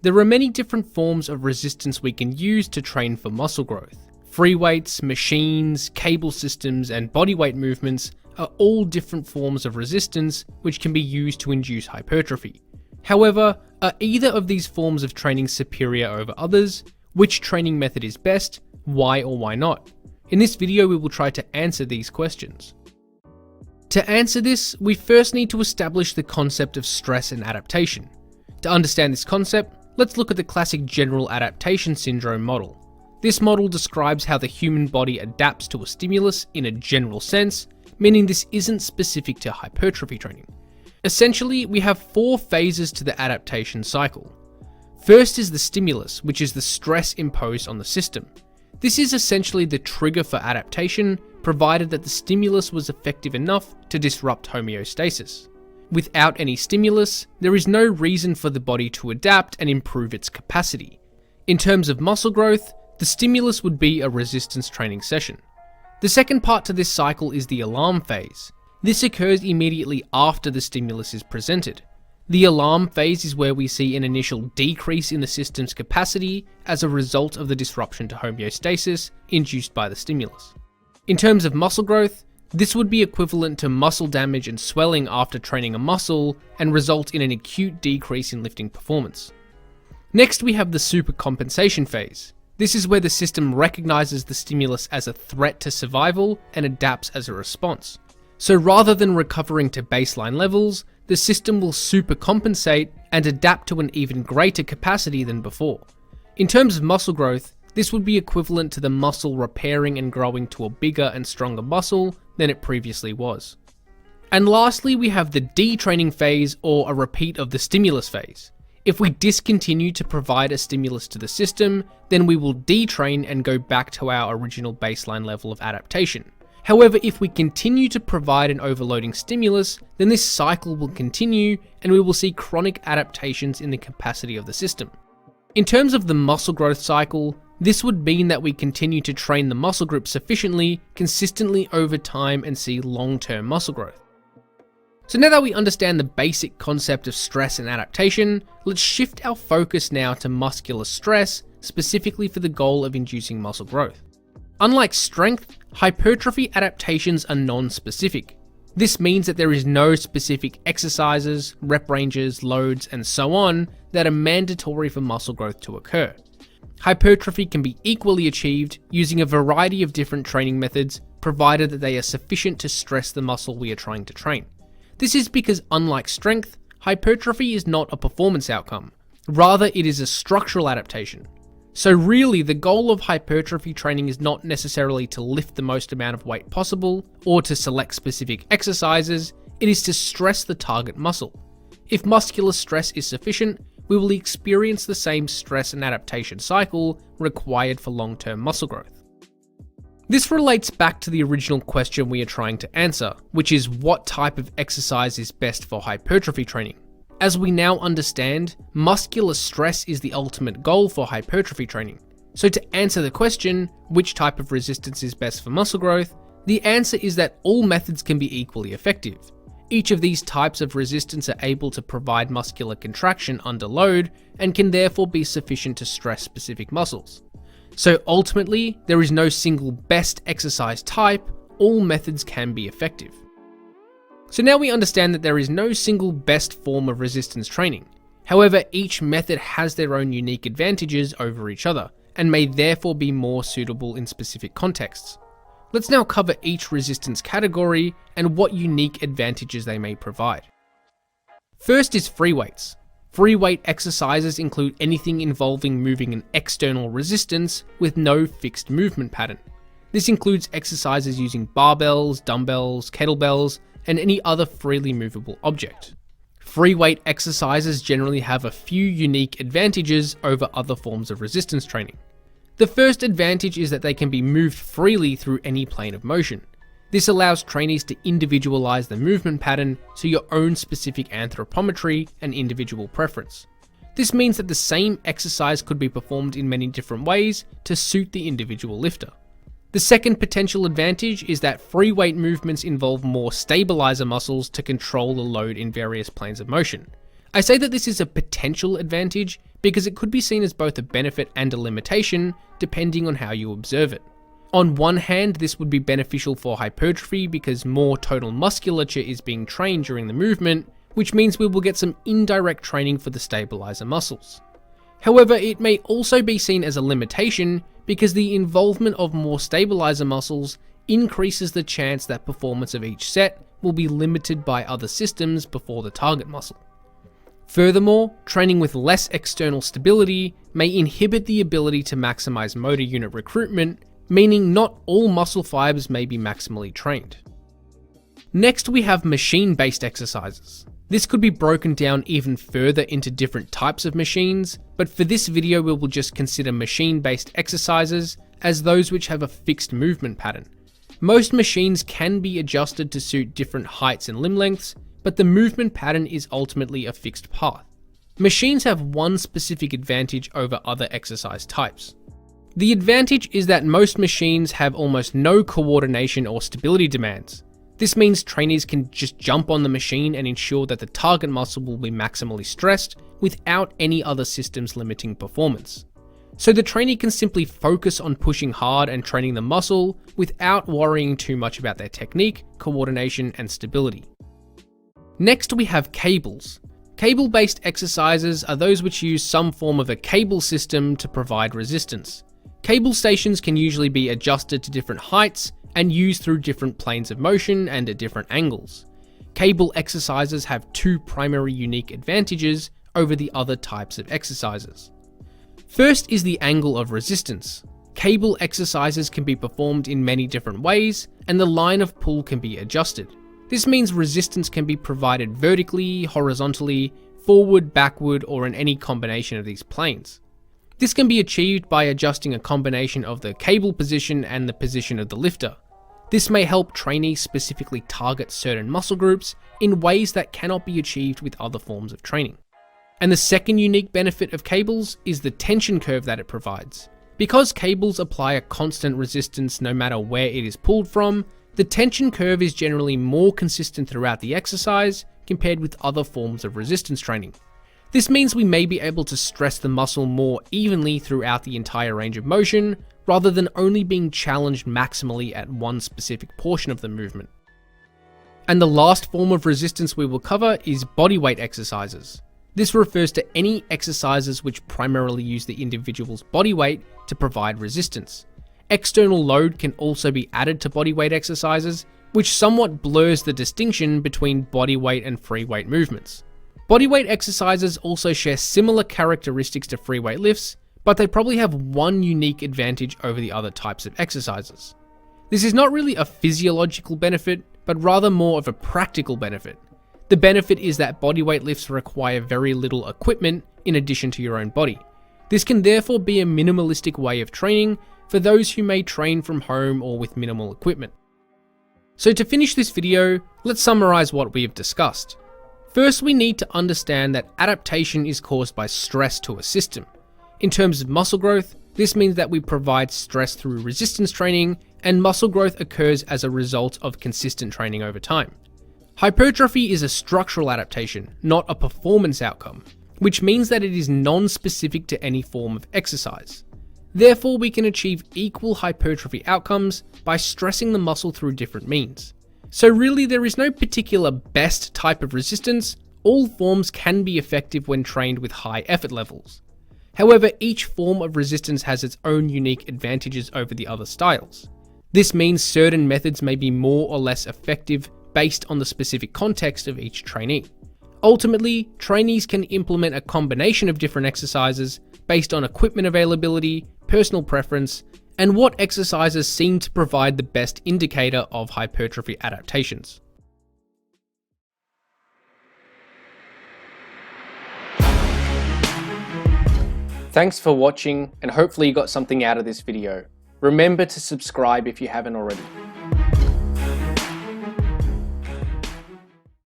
There are many different forms of resistance we can use to train for muscle growth. Free weights, machines, cable systems, and bodyweight movements are all different forms of resistance which can be used to induce hypertrophy. However, are either of these forms of training superior over others? Which training method is best? Why or why not? In this video, we will try to answer these questions. To answer this, we first need to establish the concept of stress and adaptation. To understand this concept, let's look at the classic general adaptation syndrome model. This model describes how the human body adapts to a stimulus in a general sense, meaning this isn't specific to hypertrophy training. Essentially, we have 4 phases to the adaptation cycle. First is the stimulus, which is the stress imposed on the system. This is essentially the trigger for adaptation, provided that the stimulus was effective enough to disrupt homeostasis. Without any stimulus, there is no reason for the body to adapt and improve its capacity. In terms of muscle growth, the stimulus would be a resistance training session. The second part to this cycle is the alarm phase. This occurs immediately after the stimulus is presented. The alarm phase is where we see an initial decrease in the system's capacity as a result of the disruption to homeostasis induced by the stimulus. In terms of muscle growth, this would be equivalent to muscle damage and swelling after training a muscle and result in an acute decrease in lifting performance. Next, we have the supercompensation phase. This is where the system recognizes the stimulus as a threat to survival and adapts as a response. So rather than recovering to baseline levels, the system will supercompensate and adapt to an even greater capacity than before. In terms of muscle growth, this would be equivalent to the muscle repairing and growing to a bigger and stronger muscle than it previously was. And lastly, we have the detraining phase, or a repeat of the stimulus phase. If we discontinue to provide a stimulus to the system, then we will detrain and go back to our original baseline level of adaptation. However, if we continue to provide an overloading stimulus, then this cycle will continue and we will see chronic adaptations in the capacity of the system. In terms of the muscle growth cycle, this would mean that we continue to train the muscle group sufficiently, consistently over time and see long-term muscle growth. So now that we understand the basic concept of stress and adaptation, let's shift our focus now to muscular stress, specifically for the goal of inducing muscle growth. Unlike strength, hypertrophy adaptations are non-specific. This means that there is no specific exercises, rep ranges, loads, and so on that are mandatory for muscle growth to occur. Hypertrophy can be equally achieved using a variety of different training methods, provided that they are sufficient to stress the muscle we are trying to train. This is because, unlike strength, hypertrophy is not a performance outcome. Rather, it is a structural adaptation. So really, the goal of hypertrophy training is not necessarily to lift the most amount of weight possible or to select specific exercises, it is to stress the target muscle. If muscular stress is sufficient, we will experience the same stress and adaptation cycle required for long-term muscle growth. This relates back to the original question we are trying to answer, which is what type of exercise is best for hypertrophy training. As we now understand, muscular stress is the ultimate goal for hypertrophy training. So to answer the question, which type of resistance is best for muscle growth, the answer is that all methods can be equally effective. Each of these types of resistance are able to provide muscular contraction under load and can therefore be sufficient to stress specific muscles. So ultimately, there is no single best exercise type, all methods can be effective. So now we understand that there is no single best form of resistance training. However, each method has their own unique advantages over each other, and may therefore be more suitable in specific contexts. Let's now cover each resistance category and what unique advantages they may provide. First is free weights. Free weight exercises include anything involving moving an external resistance with no fixed movement pattern. This includes exercises using barbells, dumbbells, kettlebells, and any other freely movable object. Free weight exercises generally have a few unique advantages over other forms of resistance training. The first advantage is that they can be moved freely through any plane of motion. This allows trainees to individualize the movement pattern to your own specific anthropometry and individual preference. This means that the same exercise could be performed in many different ways to suit the individual lifter. The second potential advantage is that free weight movements involve more stabilizer muscles to control the load in various planes of motion. I say that this is a potential advantage because it could be seen as both a benefit and a limitation depending on how you observe it. On one hand, this would be beneficial for hypertrophy because more total musculature is being trained during the movement, which means we will get some indirect training for the stabilizer muscles. However, it may also be seen as a limitation because the involvement of more stabilizer muscles increases the chance that performance of each set will be limited by other systems before the target muscle. Furthermore, training with less external stability may inhibit the ability to maximize motor unit recruitment, meaning not all muscle fibers may be maximally trained. Next, we have machine-based exercises. This could be broken down even further into different types of machines, but for this video we will just consider machine-based exercises as those which have a fixed movement pattern. Most machines can be adjusted to suit different heights and limb lengths, but the movement pattern is ultimately a fixed path. Machines have one specific advantage over other exercise types. The advantage is that most machines have almost no coordination or stability demands. This means trainees can just jump on the machine and ensure that the target muscle will be maximally stressed without any other systems limiting performance. So the trainee can simply focus on pushing hard and training the muscle without worrying too much about their technique, coordination, and stability. Next, we have cables. Cable-based exercises are those which use some form of a cable system to provide resistance. Cable stations can usually be adjusted to different heights and used through different planes of motion and at different angles. Cable exercises have two primary unique advantages over the other types of exercises. First is the angle of resistance. Cable exercises can be performed in many different ways, and the line of pull can be adjusted. This means resistance can be provided vertically, horizontally, forward, backward, or in any combination of these planes. This can be achieved by adjusting a combination of the cable position and the position of the lifter. This may help trainees specifically target certain muscle groups in ways that cannot be achieved with other forms of training. And the second unique benefit of cables is the tension curve that it provides. Because cables apply a constant resistance no matter where it is pulled from, the tension curve is generally more consistent throughout the exercise compared with other forms of resistance training. This means we may be able to stress the muscle more evenly throughout the entire range of motion, rather than only being challenged maximally at one specific portion of the movement. And the last form of resistance we will cover is bodyweight exercises. This refers to any exercises which primarily use the individual's body weight to provide resistance. External load can also be added to bodyweight exercises, which somewhat blurs the distinction between bodyweight and free weight movements. Bodyweight exercises also share similar characteristics to free weight lifts, but they probably have one unique advantage over the other types of exercises. This is not really a physiological benefit, but rather more of a practical benefit. The benefit is that bodyweight lifts require very little equipment in addition to your own body. This can therefore be a minimalistic way of training for those who may train from home or with minimal equipment. So to finish this video, let's summarize what we have discussed. First, we need to understand that adaptation is caused by stress to a system. In terms of muscle growth, this means that we provide stress through resistance training, and muscle growth occurs as a result of consistent training over time. Hypertrophy is a structural adaptation, not a performance outcome, which means that it is non-specific to any form of exercise. Therefore, we can achieve equal hypertrophy outcomes by stressing the muscle through different means. So really, there is no particular best type of resistance. All forms can be effective when trained with high effort levels. However, each form of resistance has its own unique advantages over the other styles. This means certain methods may be more or less effective based on the specific context of each trainee. Ultimately, trainees can implement a combination of different exercises based on equipment availability, personal preference, and what exercises seem to provide the best indicator of hypertrophy adaptations. Thanks for watching, and hopefully you got something out of this video. Remember to subscribe if you haven't already.